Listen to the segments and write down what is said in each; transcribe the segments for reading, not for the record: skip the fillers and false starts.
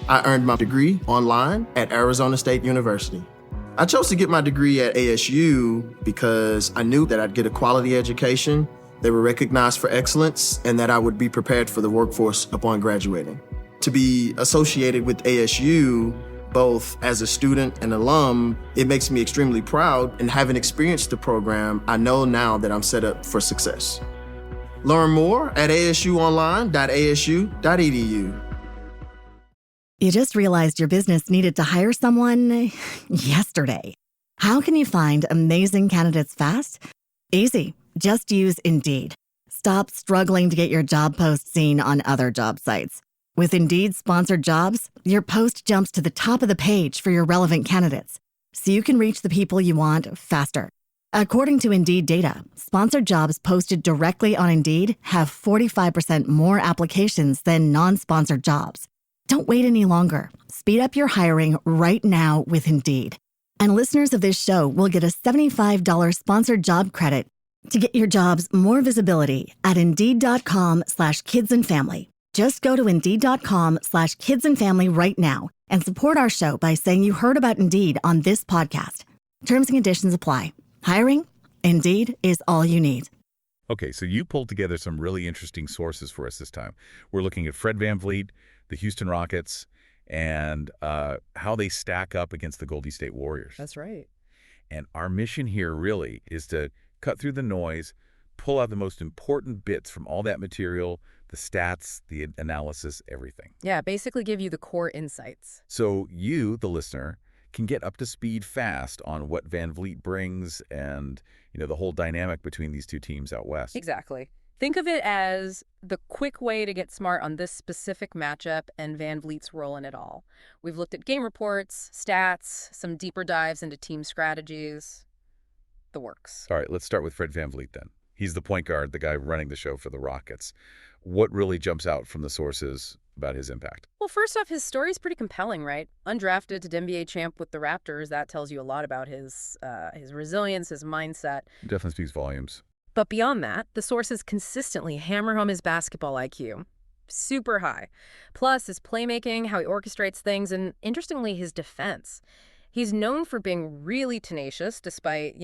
I earned my degree online at Arizona State University. I chose to get my degree at ASU because I knew that I'd get a quality education, they were recognized for excellence, and that I would be prepared for the workforce upon graduating. To be associated with ASU, both as a student and alum, it makes me extremely proud, and having experienced the program, I know now that I'm set up for success. Learn more at asuonline.asu.edu. You just realized your business needed to hire someone yesterday. How can you find amazing candidates fast? Easy. Just use Indeed. Stop struggling to get your job post seen on other job sites. With Indeed sponsored jobs, your post jumps to the top of the page for your relevant candidates, so you can reach the people you want faster. According to Indeed data, sponsored jobs posted directly on Indeed have 45% more applications than non-sponsored jobs. Don't wait any longer. Speed up your hiring right now with Indeed. And listeners of this show will get a $75 sponsored job credit to get your jobs more visibility at Indeed.com/kidsandfamily. Just go to Indeed.com/kidsandfamily right now and support our show by saying you heard about Indeed on this podcast. Terms and conditions apply. Hiring? Indeed is all you need. Okay, so you pulled together some really interesting sources for us this time. We're looking at Fred VanVleet, the Houston Rockets, and how they stack up against the Golden State Warriors. That's right. And our mission here really is to cut through the noise, pull out the most important bits from all that material, the stats, the analysis, everything. Yeah, basically give you the core insights. So you, the listener, can get up to speed fast on what VanVleet brings and, the whole dynamic between these two teams out west. Exactly. Think of it as the quick way to get smart on this specific matchup and VanVleet's role in it all. We've looked at game reports, stats, some deeper dives into team strategies, the works. All right, let's start with Fred VanVleet then. He's the point guard, the guy running the show for the Rockets. What really jumps out from the sources about his impact? Well, first off, his story is pretty compelling, right? Undrafted to NBA champ with the Raptors, that tells you a lot about his resilience, his mindset. Definitely speaks volumes. But beyond that, the sources consistently hammer home his basketball IQ. Super high. Plus, his playmaking, how he orchestrates things, and interestingly, his defense. He's known for being really tenacious, despite,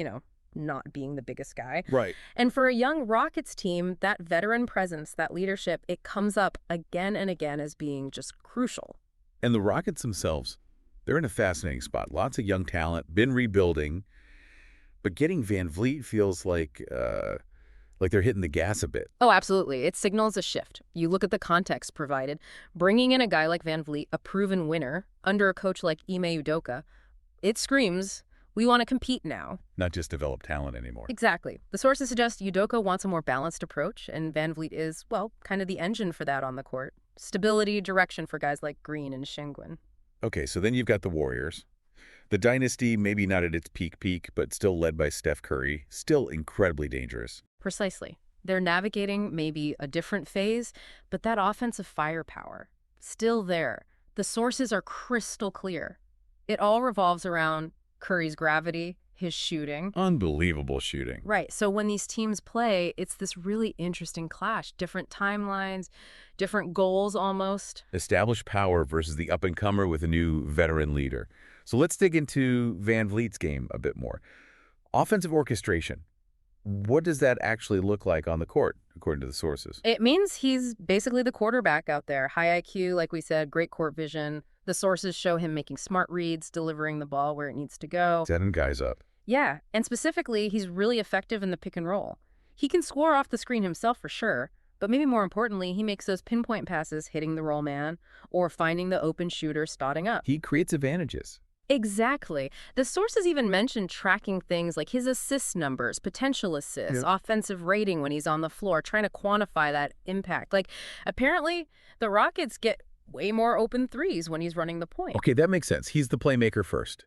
not being the biggest guy. Right. And for a young Rockets team, that veteran presence, that leadership, it comes up again and again as being just crucial. And the Rockets themselves, they're in a fascinating spot. Lots of young talent, been rebuilding. But getting VanVleet feels like they're hitting the gas a bit. Oh, absolutely. It signals a shift. You look at the context provided. Bringing in a guy like VanVleet, a proven winner, under a coach like Ime Udoka, it screams, we want to compete now. Not just develop talent anymore. Exactly. The sources suggest Udoka wants a more balanced approach, and VanVleet is, kind of the engine for that on the court. Stability, direction for guys like Green and Shingun. Okay, so then you've got the Warriors. The dynasty, maybe not at its peak, but still led by Steph Curry, still incredibly dangerous. Precisely. They're navigating maybe a different phase, but that offensive firepower, still there. The sources are crystal clear. It all revolves around Curry's gravity, his shooting. Unbelievable shooting. Right. So when these teams play, it's this really interesting clash. Different timelines, different goals almost. Established power versus the up-and-comer with a new veteran leader. So let's dig into VanVleet's game a bit more. Offensive orchestration. What does that actually look like on the court, according to the sources? It means he's basically the quarterback out there. High IQ, like we said, great court vision. The sources show him making smart reads, delivering the ball where it needs to go. Setting guys up. Yeah, and specifically, he's really effective in the pick and roll. He can score off the screen himself for sure, but maybe more importantly, he makes those pinpoint passes hitting the roll man or finding the open shooter spotting up. He creates advantages. Exactly. The sources even mention tracking things like his assist numbers, potential assists, offensive rating when he's on the floor, trying to quantify that impact. Like, apparently, the Rockets get way more open threes when he's running the point. Okay, that makes sense. He's the playmaker first.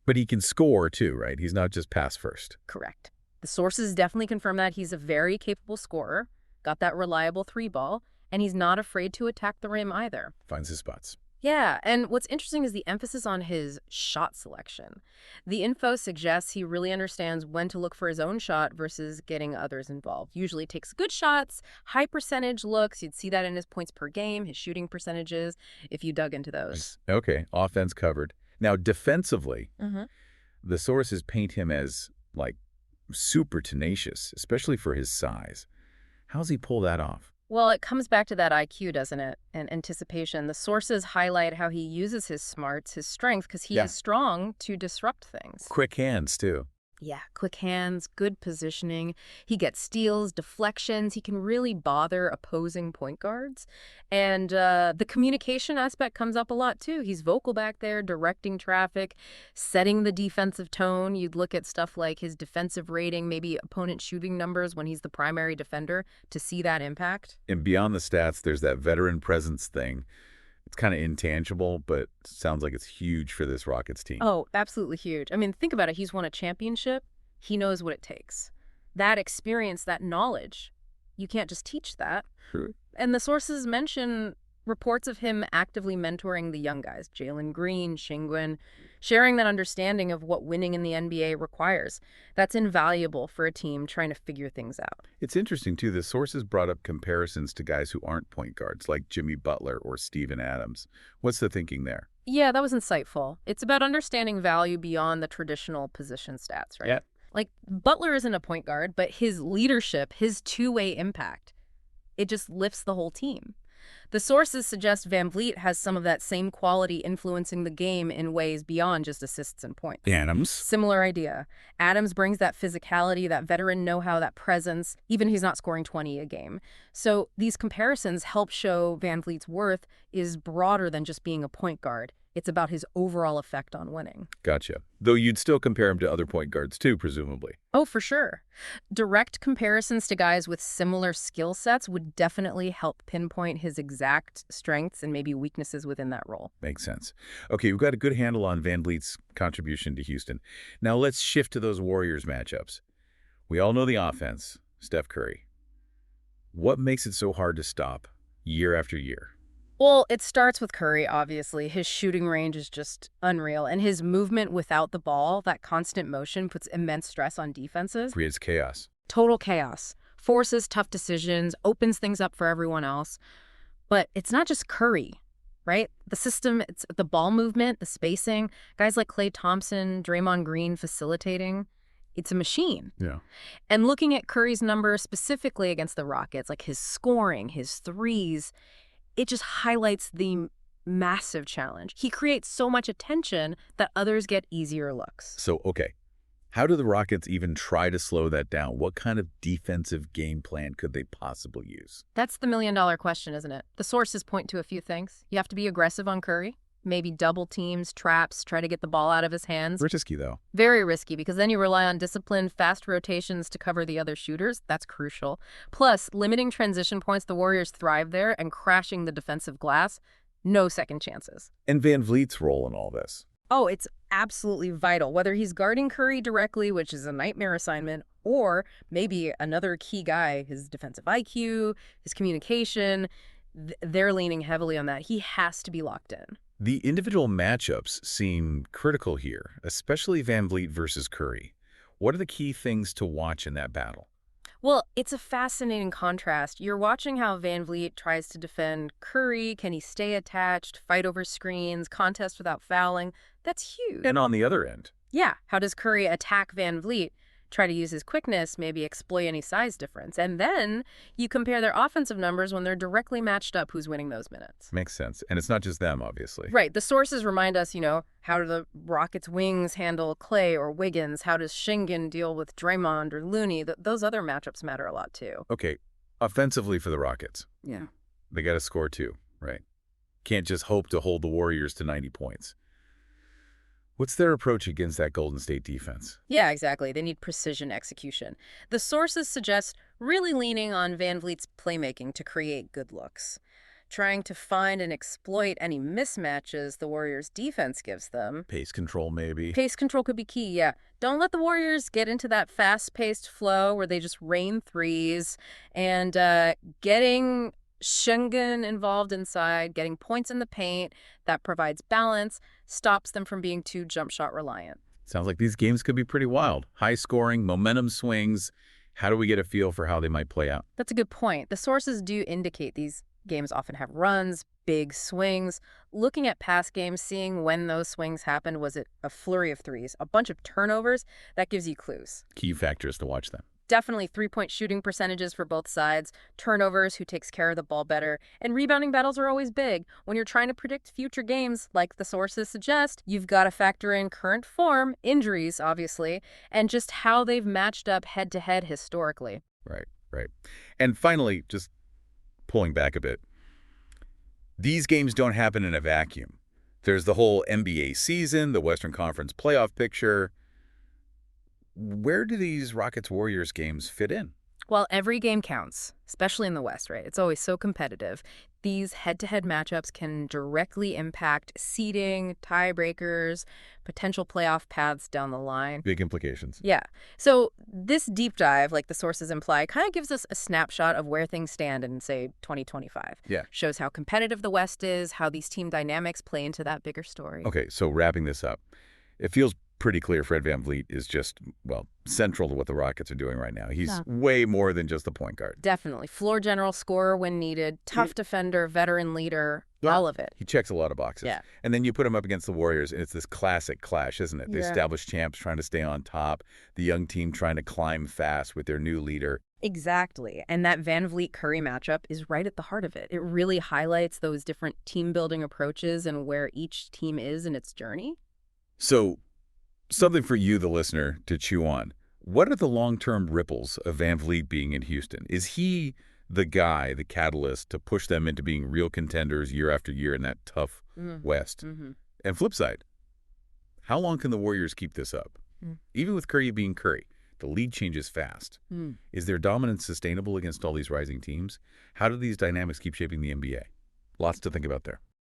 But he can score, too, right? He's not just pass first. Correct. The sources definitely confirm that he's a very capable scorer, got that reliable three ball, and he's not afraid to attack the rim either. Finds his spots. Yeah, and what's interesting is the emphasis on his shot selection. The info suggests he really understands when to look for his own shot versus getting others involved. Usually takes good shots, high percentage looks. You'd see that in his points per game, his shooting percentages, if you dug into those. Okay, offense covered. Now, defensively, hmm the sources paint him as, like, super tenacious, especially for his size. How's he pull that off? Well, it comes back to that IQ, doesn't it? And anticipation. The sources highlight how he uses his smarts, his strength, because he Yeah. is strong to disrupt things. Quick hands, too. Yeah, quick hands, good positioning. He gets steals, deflections. He can really bother opposing point guards. And the communication aspect comes up a lot, too. He's vocal back there, directing traffic, setting the defensive tone. You'd look at stuff like his defensive rating, maybe opponent shooting numbers when he's the primary defender to see that impact. And beyond the stats, there's that veteran presence thing. It's kind of intangible, but sounds like it's huge for this Rockets team. Oh, absolutely huge. I mean, think about it. He's won a championship. He knows what it takes. That experience, that knowledge, you can't just teach that. Sure. And the sources mention reports of him actively mentoring the young guys, Jalen Green, Shingun, sharing that understanding of what winning in the NBA requires. That's invaluable for a team trying to figure things out. It's interesting, too. The sources brought up comparisons to guys who aren't point guards, like Jimmy Butler or Steven Adams. What's the thinking there? Yeah, that was insightful. It's about understanding value beyond the traditional position stats, right? Yeah. Like, Butler isn't a point guard, but his leadership, his two-way impact, it just lifts the whole team. The sources suggest VanVleet has some of that same quality influencing the game in ways beyond just assists and points. Adams. Similar idea. Adams brings that physicality, that veteran know-how, that presence, even if he's not scoring 20 a game. So these comparisons help show VanVleet's worth is broader than just being a point guard. It's about his overall effect on winning. Gotcha. Though you'd still compare him to other point guards, too, presumably. Oh, for sure. Direct comparisons to guys with similar skill sets would definitely help pinpoint his exact strengths and maybe weaknesses within that role. Makes sense. Okay, we've got a good handle on VanVleet's contribution to Houston. Now let's shift to those Warriors matchups. We all know the offense, Steph Curry. What makes it so hard to stop year after year? Well, it starts with Curry, obviously. His shooting range is just unreal, and his movement without the ball, that constant motion, puts immense stress on defenses. Creates chaos. Total chaos. Forces tough decisions, opens things up for everyone else. But it's not just Curry, right? The system, it's the ball movement, the spacing, guys like Klay Thompson, Draymond Green facilitating. It's a machine. Yeah. And looking at Curry's numbers specifically against the Rockets, like his scoring, his threes, it just highlights the massive challenge. He creates so much attention that others get easier looks. So, okay, how do the Rockets even try to slow that down? What kind of defensive game plan could they possibly use? That's the million-dollar question, isn't it? The sources point to a few things. You have to be aggressive on Curry. Maybe double teams, traps, try to get the ball out of his hands. Risky, though. Very risky, because then you rely on disciplined, fast rotations to cover the other shooters. That's crucial. Plus, limiting transition points, the Warriors thrive there, and crashing the defensive glass, no second chances. And VanVleet's role in all this. Oh, it's absolutely vital. Whether he's guarding Curry directly, which is a nightmare assignment, or maybe another key guy, his defensive IQ, his communication, they're leaning heavily on that. He has to be locked in. The individual matchups seem critical here, especially VanVleet versus Curry. What are the key things to watch in that battle? Well, it's a fascinating contrast. You're watching how VanVleet tries to defend Curry. Can he stay attached, fight over screens, contest without fouling? That's huge. And on the other end, Yeah, how does Curry attack VanVleet? Try to use his quickness, maybe exploit any size difference. And then you compare their offensive numbers when they're directly matched up who's winning those minutes. makes sense. And it's not just them, obviously. Right. The sources remind us, how do the Rockets' wings handle Klay or Wiggins? How does Shingun deal with Draymond or Looney? Those other matchups matter a lot, too. Okay, offensively for the Rockets. Yeah. They got to score too, right? Can't just hope to hold the Warriors to 90 points. What's their approach against that Golden State defense? Yeah, exactly. They need precision execution. The sources suggest really leaning on VanVleet's playmaking to create good looks, trying to find and exploit any mismatches the Warriors' defense gives them. Pace control, maybe? Pace control could be key, yeah. Don't let the Warriors get into that fast-paced flow where they just rain threes, and getting Schengen involved inside, getting points in the paint, that provides balance, stops them from being too jump shot reliant. Sounds like these games could be pretty wild. High scoring, momentum swings. How do we get a feel for how they might play out? That's a good point. The sources do indicate these games often have runs, big swings. Looking at past games, seeing when those swings happened, was it a flurry of threes, a bunch of turnovers? That gives you clues. Key factors to watch them. Definitely three-point shooting percentages for both sides, turnovers, who takes care of the ball better, and rebounding battles are always big. When you're trying to predict future games, like the sources suggest, you've got to factor in current form, injuries, obviously, and just how they've matched up head-to-head historically. Right, right. And finally, just pulling back a bit, these games don't happen in a vacuum. There's the whole NBA season, the Western Conference playoff picture. Where do these Rockets-Warriors games fit in? Well, every game counts, especially in the West, right? It's always so competitive. These head-to-head matchups can directly impact seeding, tiebreakers, potential playoff paths down the line. Big implications. Yeah. So this deep dive, like the sources imply, kind of gives us a snapshot of where things stand in, say, 2025. Yeah. Shows how competitive the West is, how these team dynamics play into that bigger story. Okay, so wrapping this up, it feels pretty clear Fred VanVleet is just, well, central to what the Rockets are doing right now. He's way more than just a point guard. Definitely. Floor general, scorer when needed, tough defender, veteran leader, all of it. He checks a lot of boxes. Yeah. And then you put him up against the Warriors, and it's this classic clash, isn't it? The established champs trying to stay on top, the young team trying to climb fast with their new leader. Exactly. And that VanVleet-Curry matchup is right at the heart of it. It really highlights those different team-building approaches and where each team is in its journey. So, something for you, the listener, to chew on. What are the long-term ripples of VanVleet being in Houston? Is he the guy, the catalyst, to push them into being real contenders year after year in that tough West? And flip side, how long can the Warriors keep this up? Even with Curry being Curry, the lead changes fast. Is their dominance sustainable against all these rising teams? How do these dynamics keep shaping the NBA? Lots to think about there.